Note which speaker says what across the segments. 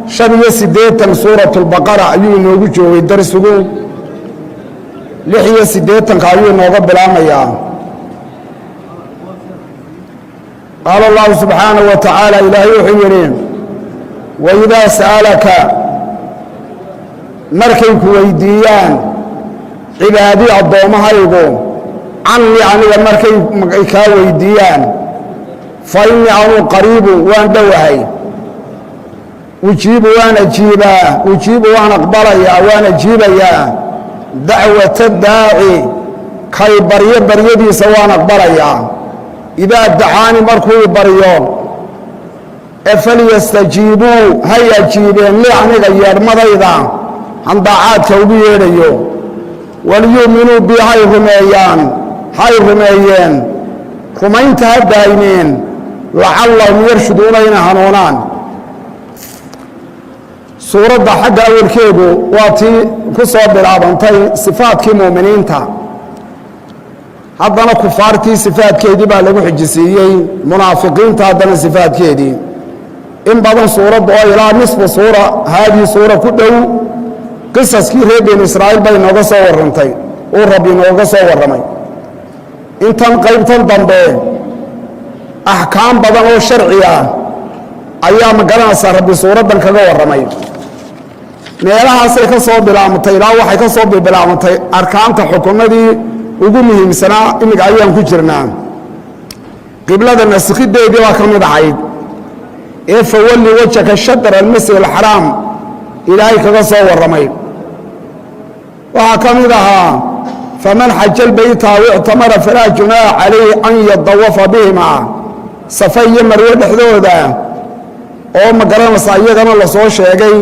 Speaker 1: 85 سورة البقرة أيو نوغو جوي درسوغو 86 أيو نوغو بلاميا قال الله سبحانه وتعالى إلهي وحيرين وإذا سألك مركيك ويديان عبادي الضومها يقول عني مركيك ويديان فإني أنا قريب وأن دوهي أجيب وأنا أجيبا أجيب وأنا أقبليا وأنا أجيبيا دعوة الداعي كي بريدي سواء أقبليا إذا دعاني مركو بريو فليستجيبوا هيا أجيبين لعني غير مضيضا عن دعات كوبيريو وليؤمنوا بي هاي رميان رمين تهداينين لعلهم يرشدون إلى هنونان سورة حق أول كيبو واتي كسوة بالعبانتي صفات كي مؤمنين تا هذا كفارتي صفات كيدي بالغو حجسيي منافقين تا هذا صفات كيدي إن بعض سورة إلى نصف سورة هذه سورة كله قصص كي بين إسرائيل بين نغسة ورمتي وربي نغسة ورمي إن تنقيبتن ضمبين أحكام بدن شرعية أيام قرنصة ربي سورة كذا ورمي meelaha ay ka soo bilaabantay ilaa waxay ka soo bilaabantay arkaanta xukuumadii ugu muhiimsanaa imiga ayaan ku jirnaa qiblada nasikhideedii waa ka mid ahayd ee fawalli wajhaka shatr al-masjid al-haram ilaahay kaga soo waramay waxa ka mid ahaa faman hajja al-bayta wa i'tamara fala junaaha alayhi an yadawafa bihima safayya marwa dhexdooda oo magaranaysa iyagana la soo sheegay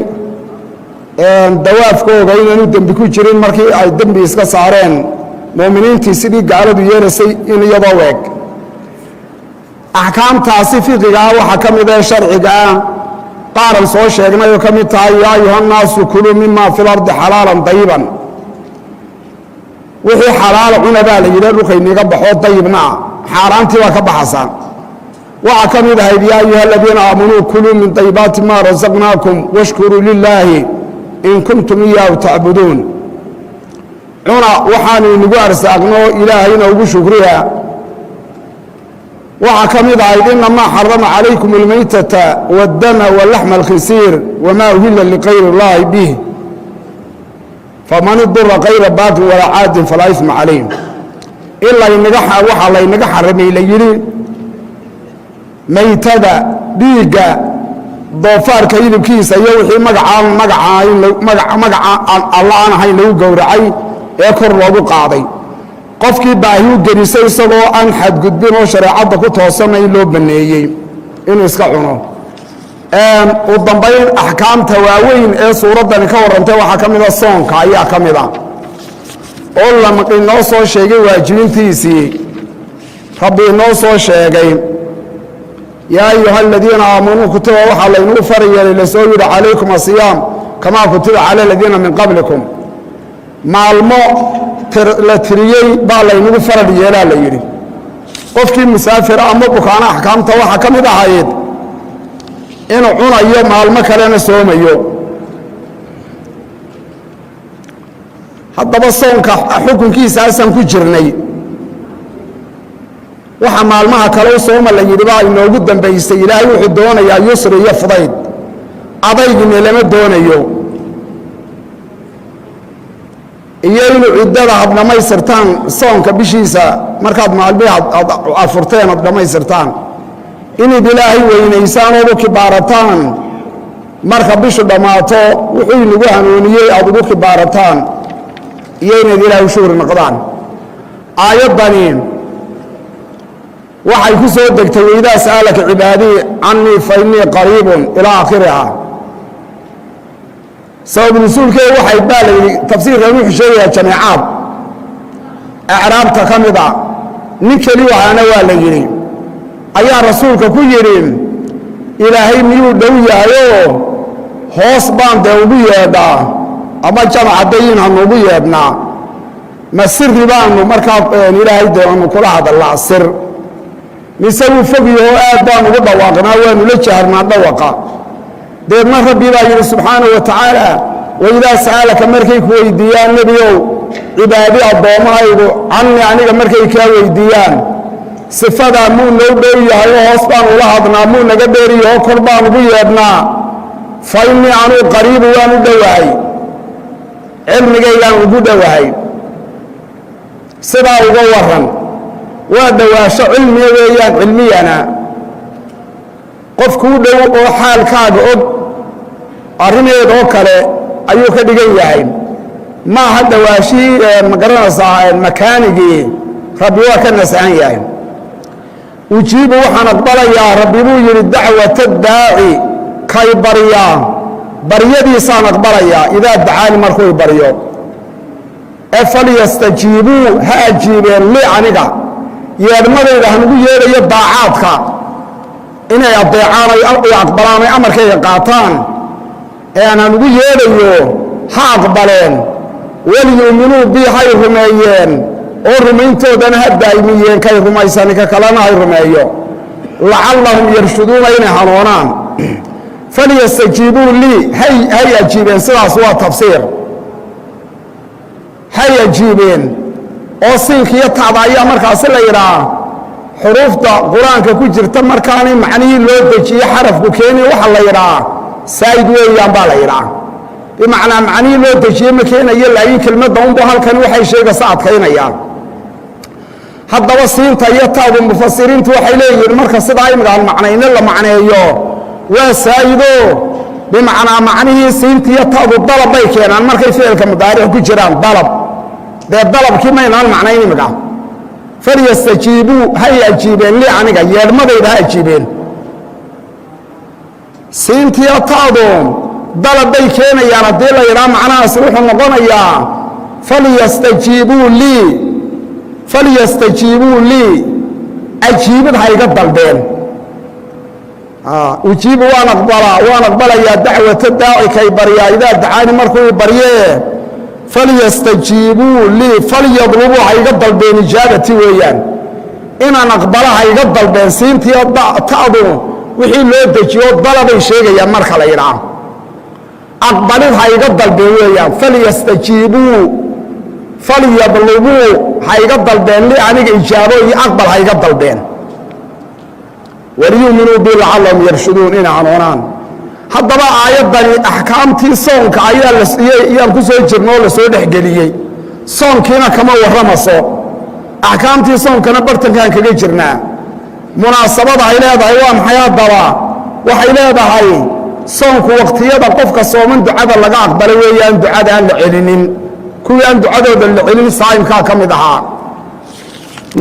Speaker 1: dawaafkooda inaanu dambi ku jirin markii ay dambi iska saareen muuminiintii sidii gaaladu yeelasay in iyadoo weeg axkaamtaasi fiqiga waxa ka mid ah sharciga qaaran soo sheegnay oo ka mid tahay yaa ayuhannaasu kuluu mimma fil ardi halaalan dayiban wixii xalaal cuna baa la yidhi dhulkayniga baxo dayibna xaaraantii waa ka baxasaan waxa ka mid ahayd yaa ayuhaladiina aamanuu kuluu min dayibaati maa rasaqnaakum washkuruu lilaahi in kuntum iyaahu tacbuduun cuna waxaanu inagu arsaaqno ilaahayna ugu shukriya waxa ka mid ahayd inamaa xarama calaykum almaytata waddama walaxma alkhisiir wamaa uhilla liqayri illaahi bih faman idura qayra baatin walaa caadin falaa isma calayhim waxaa laynaga xaramay la yidhi maytada dhiigga doofaarka hilibkiisa iyo wixii magaca alla aan ahayn lagu gowracay ee kor loogu qaaday qofkii baahi u gelisay isagoo aan xadgudbin oo shareecadda ku toosanay loo baneeyey inuu iska cuno u dambayn axkaamta waaweyn ee suuraddani ka warrantay waxaa ka mid a soonka ayaa ka mid a oo inoo soo sheegay waajibintiisii rabbi inoo soo sheegay يا أيها الذين آمنوا كتبوا وحا لينو فريا لسويد عليكم الصيام كما كتب على الذين من قبلكم مع الماء لتريي با لينو فريا لا ليري قفكي مسافر أما بكانا أحكامته وحا كمي دهايد إنو عنا يوم مع الماء كلنا سوما يوم حتى بصونك حكم كيس أسان كجرني waxa maalmaha kale sooma la yiri baa inoogu dambeysay ilaahay wuxuu doonayaa yusri iyo fudayd adaygina lama doonayo iyo inuu ciidada had dhamaystirtaan soonka bishiisa markaad maalmihi afurteen had dhamaystirtaan inuu ilaahay weynaysaan oo kibaarataan marka bishu dhamaato wuxuu inagu hanuuniyay aad ugu kibaarataan iyo inuu ilaahay shukr noqdaan aayadani waxay ku soo degtay wayda saalaka cibaadi anni fa inni qariibun ila aakhiriha sabab nusulkee waxay baalay tafsiirka wuxuu sheegayaa jamaacad a'raabta kamida ninkali waxana waa la yiri ayaa rasuulka ku yiri ilaahay miyuu dhow yahay hoos baan de ugu yeedhaa ama jamaacadayn aan ugu yeednaa ma sirri baan markaa ilaahay doon kula hadalaa sir misaw fogiyo aad baan ugu dhawaaqnaa waanu la jaarnaa dhawaqa deedna rabbi baa yidhi subxaanahu wa tacaala waidaa sa'alaka markay ku weydiiyaan nebiyow cibaadi addoommahaygu cannii aniga markay kaa weydiiyaan sifadaa muu noo dhow yahay oo hoos baan ula hadnaa muu naga dheeriyo oo kor baan ugu yeedhnaa fa innii anuu qariibu waan u dhowahay cilmigaygaan ugu dhowahay sidaa uga waran waa dhowaasho cilmiya weeyaan cilmiyana qofkuu dhow oo xaalkaaga og arrimeed oo kale ayuu ka dhigan yahay ma aha dhowaashihii magaranaysaa makaanigii rabbi waa ka nasahan yahay ujiibu waxaan aqbalayaa rabbi buu yidhi dacwata daaci kay baryaa baryadiisaan aqbalayaa idaa dacaani markuu baryo ee falyastajiibuu ha ajiibeen li aniga yeedhmadayda hanugu yeedhayo daacaadka inay adeecaan ay aqbalaan ay amarkayga qaataan ee aan hanugu yeedhayo ha aqbaleen waliyuuminuu bii hay rumeeyeen oo rumayntoodana ha daa'imiyeen kay rumaysani ka kalena hay rumeeyo lacallahum yarshuduuna inay hanuunaan falyastajiibuu lii hay ajiibeen sidaas waa tafsiir hay ajiibeen oo siinkiiyo tacda ayaa markaasi la yidhaah xuruufta qur-aanka ku jirta markaanay macnihii loo dejiye xarafku keeni waxa la yidhaah saa'id weeyaan baa la yidhaah bimacnaa macnihii loo dejiye ma keenayo laakiin kelmadda unba halkani waxay sheegaysa adkaynayaan haddaba siinta iyo taadu mufasiriintu waxay leeyihiin marka sidaa imgaan macnayno la macneeyo waa saa'ido bimacnaa macnihii siinta iyo taadu dalab bay keenaan markay ficilka mudaaric ku jiraan dalab dee dalabkii maynaan macnayn imika falyastajiibuu hay ajiibeen li aniga yeedhmadayda ha ajiibeen siintiyo taadu dalab bay keenayaan haddii la yidhaha macnahaasi wuxuu noqonayaa falyastajiibuu lii ajiibid hayga dalbeen ujiibu waan aqbalayaa dacwata daaci kay baryaa idaa dacaani markuu baryee falyastajiibuu lii falyadlubuu hayga dalbeen ijaabati weeyaan inaan aqbala hayga dalbeen siintiyo ta'du wixii loo dejiyo dalabay sheegayaan marka la yidhaah aqbalid hayga dalbeen weeyaan falyastajiibuu falyadlubuu hayga dalbeen li aniga ijaabo iyo aqbal hayga dalbeen waliyuuminuu bi lacallahum yarshuduun inay hanuunaan haddaba aayaddani axkaamtii soonka ayaan ku soo jirno oo la soo dhexgeliyey soonkiina kama warramaso axkaamtii soonkana bartankaan kaga jirnaa munaasabada ay leedahay waa maxay haddaba waxay leedahay soonku waqtiyada qofka sooman ducada laga aqbalay weeyaan ducada aan la celinin kuwii aan ducadooda la celin saa'imkaa ka mid ahaa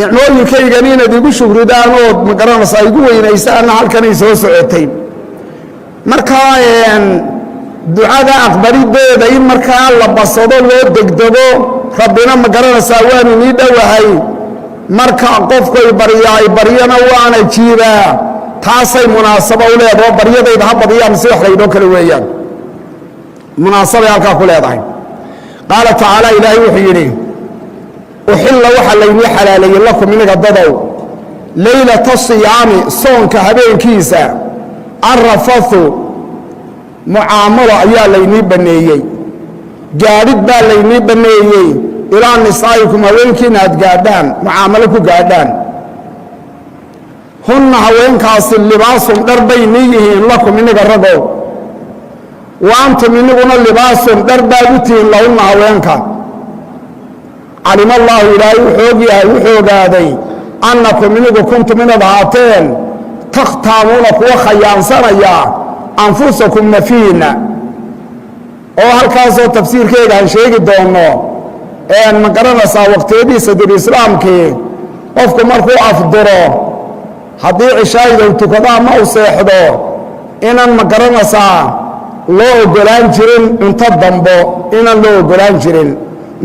Speaker 1: nicmooyinkaygani inaad igu shukridaan ood magaranaysaa igu weynaysaanna halkanay soo socotay markaa ducada aqbalideeda in markaa la basado loo degdego rabbina ma garanaysaa waanu nii dhowahay marka qofkay baryaay baryana waana jiibaa taasay munaasabo u leedaho baryadayda ha badiyaan si wax laydhoo kale weeyaan munaasabay halkaa ku leedahay qaala tacaala ilaahay wuxuu yidhi uxilla waxaa laynii xalaaleeyey lakum inaga dadow leylata siyaami soonka habeenkiisa arrafathu mucaamalo ayaa laynii banneeyey gaadhid baa laynii banneeyey ilaa nisaa'ikum haweenkiina aad gaadhaan mucaamalo ku gaadhaan hunna haweenkaasi libaasun dhar bay nii yihiin lakum inaga ragow wa antum iniguna libaasun dhar baad u tihiin lahunna haweenka calima allaahu ilaahay wuxuu ogaaday annakum inigu kuntum inaad ahaateen takhtaamuuna kuwa khayaansanaya anfusakum nafiina oo halkaasoo tafsiirkeega aan sheegi doonno ma garanaysaa waqtiyadiisa dirislaamkii qofku markuu afduro haddii cishaayda u tukado ama u seexdo inaan ma garanaysaa loo ogolaan jirin cunto dambo inaan loo ogolaan jirin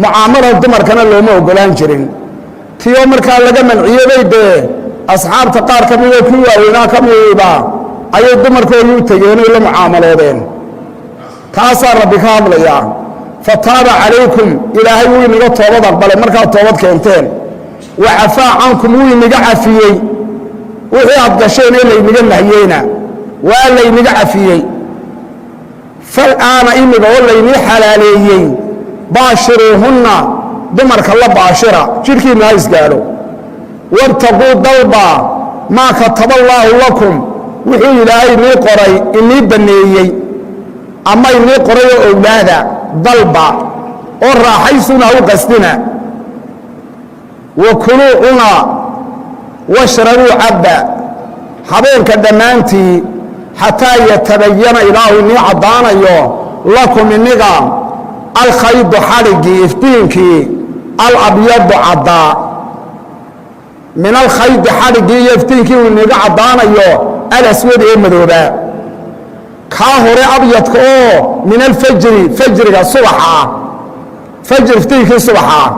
Speaker 1: mucaamalada dumarkana looma ogolaan jirin tiyoo markaa laga manciyabay dee asxaabta qaar ka midoo kii waaweynaa ka midiba ayay dumarkoodii u tegeenay la mucaamaloodeen taasaa rabbi ka hadlayaa fataaba calaykum ilaahay wuu inaga toobad aqbalay markaad toobad keenteen wa cafaa cankum wuu inaga cafiyey wixii aad gasheen ee laynaga nahiyeyna waa laynaga cafiyey فالآن إمك أوليني حلاليين باشروهن دمرك الله باشرة شركي نايس قالوا وارتقوا ضلبا ما كتب الله لكم وحي إلهي إني قري إني بنيي أما إني قري أولادا ضلبا والراحيسنا وقسدنا وكلوا عنا واشربوا عبا حبيبك دمانتي حتى يتبين إله إني عضانا لكم النظام الخيط حرقي افتينك الأبيض عضاء من الخيط حرقي يفتينك إني عضانا الأسود المذوبة كاهر أبيض من الفجر فجر الصبح فجر افتينك الصبح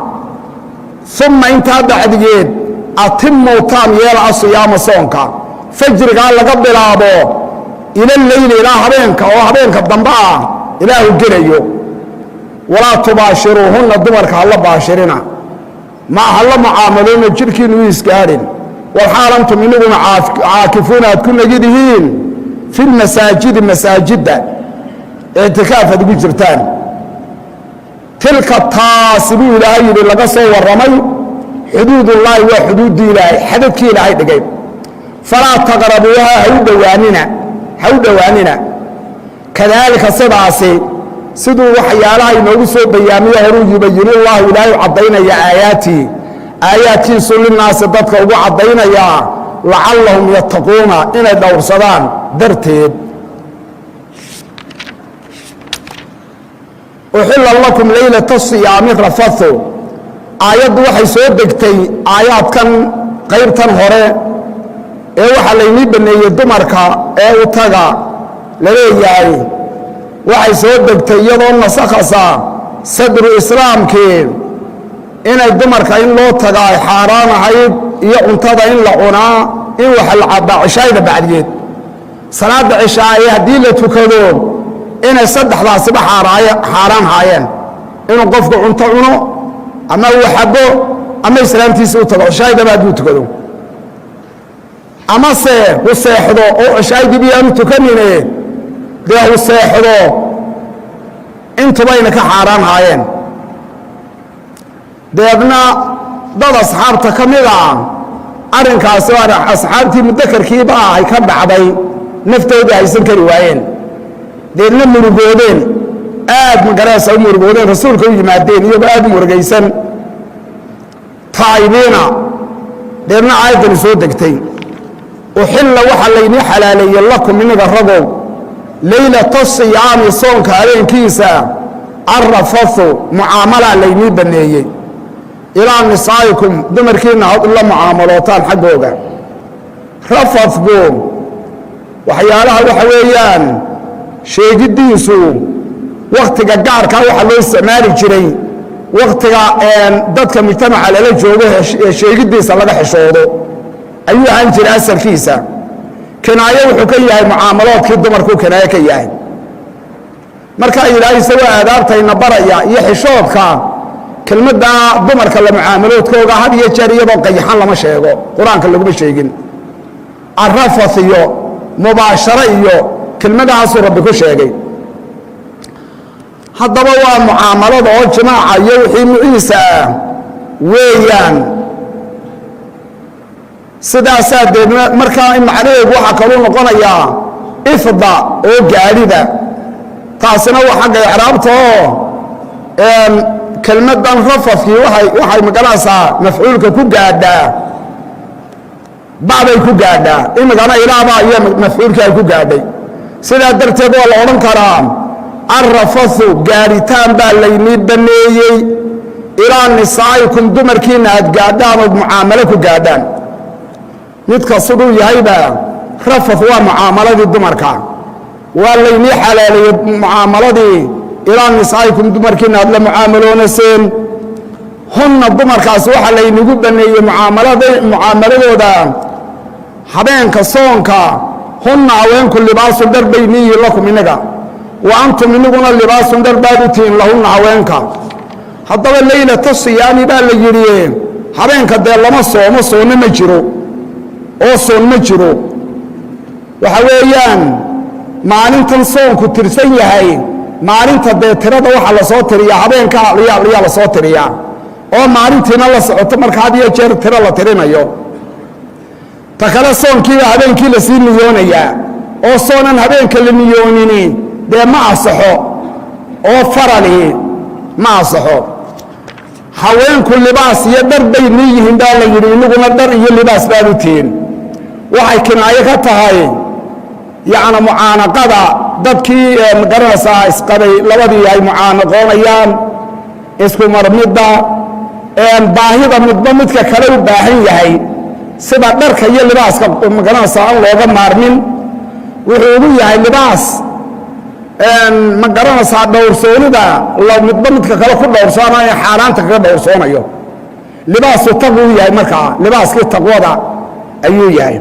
Speaker 1: ثم انت بعد جيد أتموا تام يلا صيام صونك فجر قال لك بلابو إلى الليل إلى هبينك وهبينك الضنباء إله الجريو ولا تباشروهن الدمرك الله باشرنا ما هلا معاملون الشركين ويسكارين والحال أنتم منكم عاكفون هتكون جديين في المساجد اعتكاف بجرتان تلك التاسبو إلهي للقصة والرمي حدود الله وحدود إلهي حدثك إلهي دقيق فلا تقربوها هودواننا كذلك صدعسي سدو وحيالها ينوسوا بيامية هروج يبين الله إلهي عضينا يا آياتي سل الناس ضدك وعضينا يا لعلهم يتقون إن الدور صدان درتيب وحل لكم ليلة الصيام رفثوا آيات وحي سودكتي آيات كان قيرتان هوري waxa laynii baneeyay dumarka u taga leeyahay waxay soo degtay iyadoo nasakhasa sadru islaamkii inay dumarka in loo taga ay xaraan ahayd iyo cuntada in la cunaa in wax la cabaa cishayda bacdiyeed salaada cishaay hadii la tukado inay saddexdaasiba xaraan haayeen inuu qofku cunto cuno ama uu xabo ama islaamtiisa u tago cishayda baad u tukado أما وسيحضو أو عشاي دي بيانو تكنيني دي وسيحضو انتو بينك حاران هايين دي ابنا ضد أصحاب تكميلا أرن كاسوار أصحابتي مدكر كيبا هاي كان بعضي نفتو دي هايسن كريوين دي نمو ربودين مقراسة أمو ربودين رسول كوي جماعدين يبقى مرقيسن طايبين دي ابنا عايد نسود دكتين وحل وحليني حلالي لكم من الرجل ليلة الصيام صونك عليهم كيسا الرفثوا معاملة ليني بنيي إلى نسائكم دمركينا هذا الله معاملاتان حقوقا رفث بوم وحيالها وحويان شيء جديسو وقت قار كان وحلو استعمالي جري وقت ضدك مجتمع على لجوه شيء جديس الله حشوده أيها أنت الأسر كيسا كناية وحكيها معاملات كده مركو كناية كياه مركا إلهي سوى أدارتي نبريا يحشوبك كلمة دا دمرك اللي معاملات كوغا هذه يجارية بقيحان لما شيغو قرآن كله بشيغين الرفثيو مباشريو كلمة دا عصر ربكو شيغي هذا هو معاملات أو جماعة يوحي معيسى ويان sidaasaa deedna markaa in macnaheedu waxaa kaluu noqonayaa ifda oo gaadhida taasina waa xagga icraabta oo kelmadan rafafkii waxay magaranaysaa mafcuulka ku gaadhaa bacday ku gaadhaa imikana ilaabaa iyo mafcuulkii ay ku gaadhay sidaa darteed waa la odhan karaa arrafathu gaadhitaan baa laynii baneeyey ilaa nisaa'ikum dumarkiina aad gaadhaan ood mucaamalo ku gaadhaan midka siduu yahayba rafath waa mucaamaladii dumarka waa laynii xalaaleeyey mucaamaladii ilaa nisaa'ikum dumarkiina aad la mucaamaloonaseen hunna dumarkaas waxaa laynigu baneeyey mucaamaladooda habeenka soonka hunna haweenku libaasun dhar bay niyihiin lakum inaga wa antum iniguna libaasun dhar baad u tihiin lahunna haweenka haddaba laylata siyaami baa la yidhi habeenka dee lama soomo soonna ma jiro oo soon ma jiro waxa weeyaan maalintan soonku tirsan yahay maalinta dee tirada waxa la soo tiriyaa habeenka ayaa la soo tiriyaa oo maalintiina la socoto marka had iyo jeer tiro la tirinayo ta kale soonkiiba habeenkii la sii niyoonayaa oo soonan habeenka la niyoonini dee ma asaxo oo farali ma asaxo haweenku libaas iyo dhar bay leeyihiin baa la yidhi inaguna dhar iyo libaas baad u tihiin waxay kinaayo ka tahay yacni mucaanaqada dadkii magaranaysaa isqabay labadii ay mucaanaqoonayaan isku marmidda baahida midba midka kale u baahan yahay sida dharka iyo libaaska magaranaysaa aan looga maarmin wuxuu ugu yahay libaas ma garanaysaa dhowrsoonida midba midka kale ku dhowrsoonayo xaaraanta kaga dhowrsoonayo libaasu taqwu yahay markaa libaaskii taqwada ayuu yahay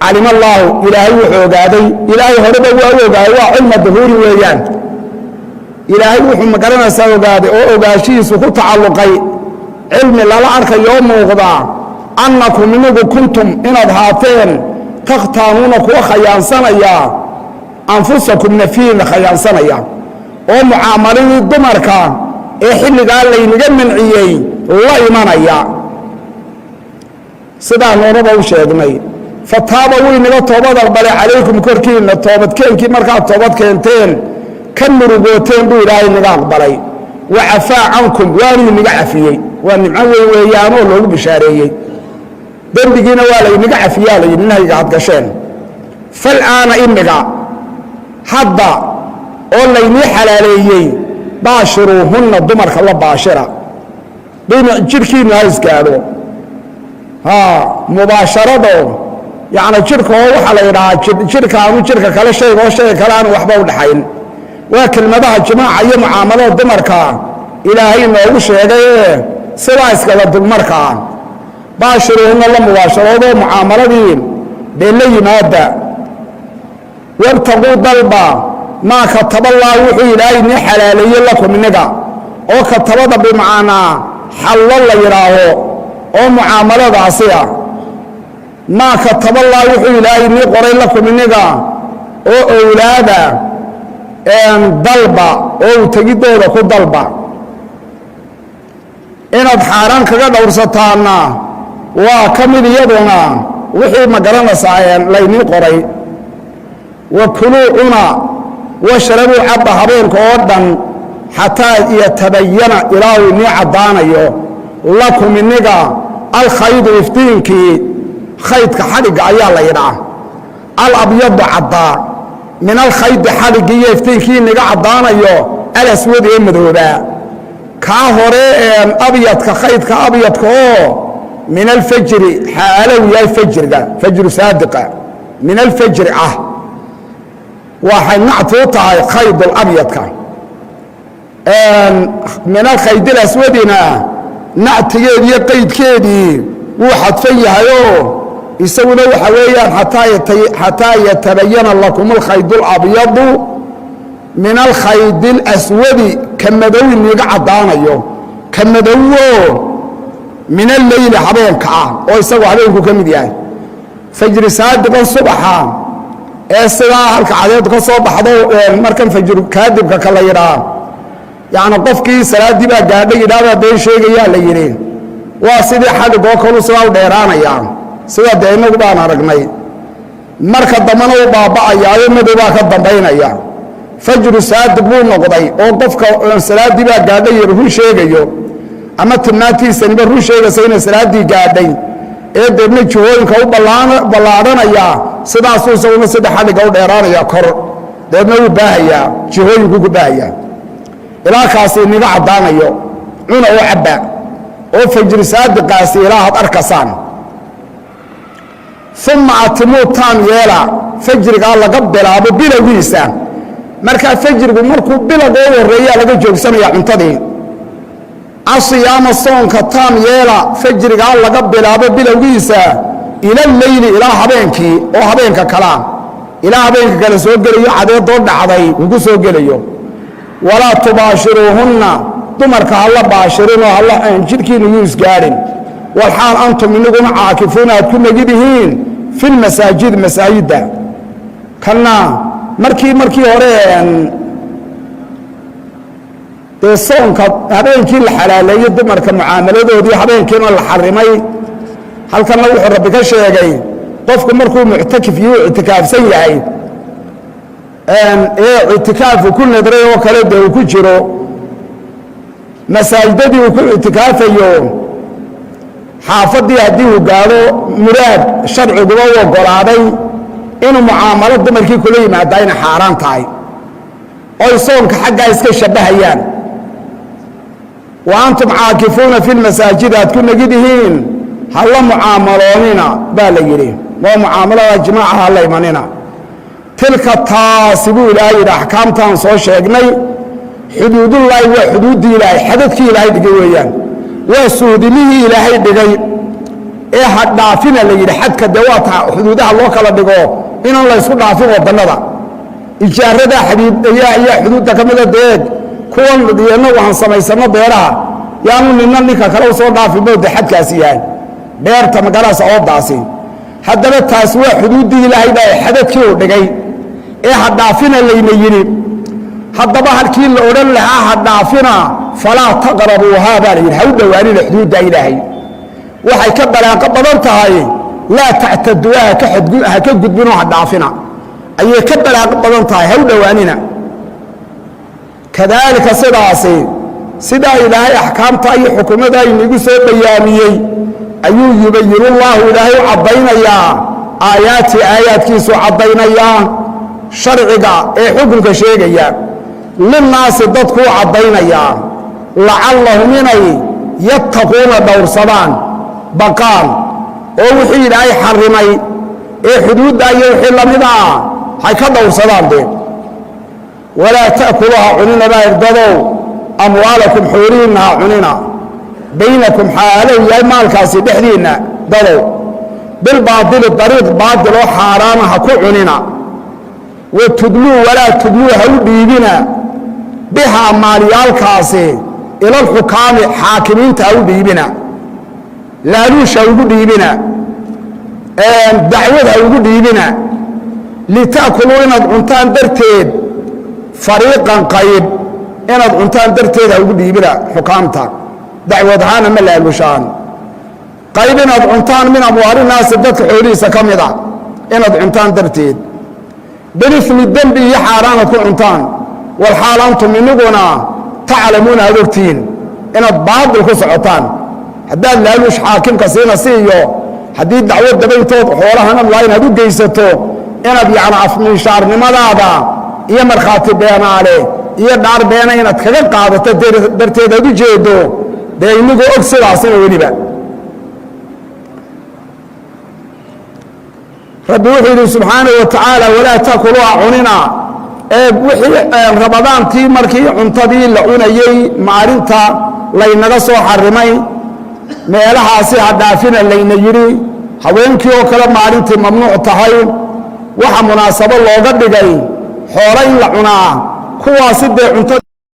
Speaker 1: calima allaahu ilaahay wuxuu ogaaday ilaahay horeba waa u ogaaday waa cilma duhuuri weeyaan ilaahay wuxuu ma garanaysaa ogaaday oo ogaashihiisu ku tacalluqay cilmi lala arkayo oo muuqdaa annakum inigu kuntum inaad haateen takhtaanuuna kuwa khayaansanaya anfusakum nafiina khayaansanaya oo mucaamaladii dumarka ee xilligaa laynaga manciyey la imanaya sidaan horeba u sheegnay fataaba waynaga toobad aqbalay calaykum korkiina toobadkeenkii markaad toobad keenteen ka murugooteen buu ilaahay naga aqbalay wa cafaa cankum waanuu naga cafiyey waa nimco weyn weeyaanoo loogu bishaareeyey dembigiina waa laynaga cafiyaa layidhi nahyiga had gasheen fal'aana imiga hadda oo laynii xalaaleeyey baashiruuhunna dumarka la baashira dhinac jidhkiinnu ha isgaadho mubaasharado yacni jidhka oo waxaa la yidhahaa jidhkaanu jidhka kale shayga oo shayga kale aanu waxba u dhaxayn waa kelmadaha jimaaca iyo mucaamalada dumarka ilaahay noogu sheegayee sidaa iskaba dulmarkaa baashiruuhunna la mubaasharoodoo mucaamaladii dee la yimaada wabtaquu dalba maa kataballaahu wuxuu ilaahay nii xalaaleeyey lakum iniga oo katabada bimacnaa xallo la yidhaaho oo mucaamaladaasi ah maa kataballaahu wuxuu ilaahay nii qoray lakum iniga oo owlaada dalba oo u tegidooda ku dalba inaad xaaraan kaga dhowrsataana waa ka mid iyaduna wixii ma garanaysaa laynii qoray wakuluu cuna washrabuu cabba habeenka oo dhan xataa yatabayana ilaa uu inii caddaanayo lakum iniga alkhaydu iftiinkii khaydka xadhigga ayaa la yidhaa alabyadu caddaa min alkhaydi xadhiggii iyo iftiinkii iniga caddaanayo alaswad ee madoobaa kaa hore abyadka khaydka abyadka oo min alfajri xaalow yahay fajriga fajru saadiqa min alfajri ah waxay nacti u tahay khaydulabyadka min alkhaydilaswadina nactigeedii iyo qaydkeedii wuu xadfan yahayoo isaguna waxa weeyaan xataa yatabayana lakum alkhaydulabyadu min alkhaydilaswadi ka madow iniga caddaanayo ka madowo min alleyli habeenka ah oo isagu habeenku ka mid yahay fajri saadiqan subaxa ee sidaa halka cadeedu ka soo baxdo markan fajru kaadibka kala yidhaa yacni qofkii salaaddii baa gaadhay yidhaahdaa been sheegayaa la yidhi waa sidii xadhigoo kalu sidaa u dheeraanayaa sida dee innagu baan aragnay marka dambana u baaba'ayaayo madow baa ka dambaynaya fajru saadiq buu noqday oo qofka salaaddii baa gaadhay iyo run sheegayo ama tilmaantiisaniba run sheegaysa inay salaaddii gaadhay ee deedna jihooyinka u ballaadhanaya sidaasuu isaguna sida xadhigga u dheeraanaya kor deedna wuu baahayaa jihooyinku ku baahayaa ilaa kaasi iniga caddaanayo cuna oo cabba oo fajri saadiqaasi ilaa had arkasaan uma atimuu taam yeela fajrigaa laga bilaabo bilowgiisa markaa fajrigu markuu bilowga u horreeyaa laga joogsanaya cuntadii asiyaama soonka taam yeela fajrigaa laga bilaabo bilowgiisa ila leyli ilaa habeenkii oo habeenka kalea ilaa habeenka kale soo gelayo cadeedoo dhacday uu ku soo gelayo walaa tubaashiruuhunna dumarka hala baashirinoo jidhkiina yuu isgaadhin walxaal antum iniguna caakifuuna aad ku negid yihiin fi lmasaajid masaajidda kana markii hore dee soonka habeenkii la xalaaleeyey dumarka mucaamaladoodii habeenkiina la xarimay halkanna wuxuu rabbi ka sheegay qofku markuu muctakif iyo ictikaafsan yahay ee ictikaafu ku nadray oo kale dee uu ku jiro masaajidadii uu ku ictikaafayo xaafadii haddii uu gaadho muraad sharciguba u oggolaaday inuu mucaamalo dumarkii kula yimaadaa inay xaaraan tahay oy soonka xaggaa iska shabbahayaan wa antum caakifuuna fi lmasaajid aad ku negidihiin halla mucaamaloonina baa la yidhi moo mucaamalada jimaaca halla imanina tilka taasi buu ilaahay yidhi axkaamtaan soo sheegnay xuduudullaahi waa xuduuddii ilaahay xadadkii ilaahay dhigay weeyaan waa suudimihii ilaahay dhigay ee ha dhaafina la yidhi xadka dee waa taa xuduudaha loo kala dhigo inaan la ysku dhaafin waddannada ijaaradaa ayaa xuduudda ka mida deeg kuwan inagu aan samaysanno beeraha yaanu nina ninka kale u soo dhaafin bowda xadkaasi yahay beerta magaalada socoddaasi haddaba taasi waa xuduuddii ilaahay baa xadadkii uu dhigay ee ha dhaafina layna yidhi haddaba halkii la odhan lahaa ha dhaafina falaa taqrabuuhaa baa la yidhi ha u dhowaanina xuduudda ilaahay waxay ka balaaqo badan tahay laa tactaduuha ha ka gudbinoo ha dhaafina ayay ka balaaqo badan tahay ha u dhowaanina kadaalika sidaasi sidaa ilaahay axkaamta iyo xukumada inagu soo bayaamiyey ayuu yubayinullaahu ilaahay u caddaynayaa aayaati aayaadkiisu caddaynayaa sharciga ee xukunka sheegaya linnaasi dadkuu caddaynayaa lacallahum inay yattaquuna dhowrsadaan baqaan oo wixii ilaahay xarrimay ee xuduudda iyo wixii la mid ah hay ka dhowrsadaan dee walaa ta'kuluha cunina baa irdadow amwaalakum xoolihiinna ha cunina baynakum xaalow yahay maalkaasi dhexdiinna dadow bilbaadili dariiq baadil oo xaaraana ha ku cunina wa tudluu walaa tudluu ha u dhiibina bihaa maalyaalkaasi ilalxukaami xaakimiinta ha u dhiibina laaluush ha ugu dhiibina dacwad ha ugu dhiibina lita'kuluu inaad cuntaan darteed fariiqan qayb inaad cuntaan darteed ha ugu dhiibina xukaamta dacwad ahaana ma laalushaan qayb inaad cuntaan min amwaalinaasi dadka xoolihiisa ka mid a inaad cuntaan darteed bilismi dembi iyo xaaraanaad ku cuntaan walxaal antum iniguna taclamuuna aad ogtihiin inaad baadil ku socotaan haddaad laaluush xaakimka siina si iyo haddii dacwad dabayntood xoolahan adlaa inaad u geysato inaad yacni afminshaarnimadaada iyo markhaati beenaale iyo dhaar beena inaad kaga qaadato darteed aad u jeedo dee inagoo og sidaasina weliba rabbi wuxuu yidhi subxaanahu wa tacaala walaa taakuluha cunina ee wixii rabadaantii markii cuntadii la cunayey maalinta laynaga soo xarimay meelahaasi ha dhaafina layna yidhi haweenkii oo kale maalintii mamnuuc tahay waxa munaasabo looga dhigay xoolo in la cunaa kuwaasi dee cuntada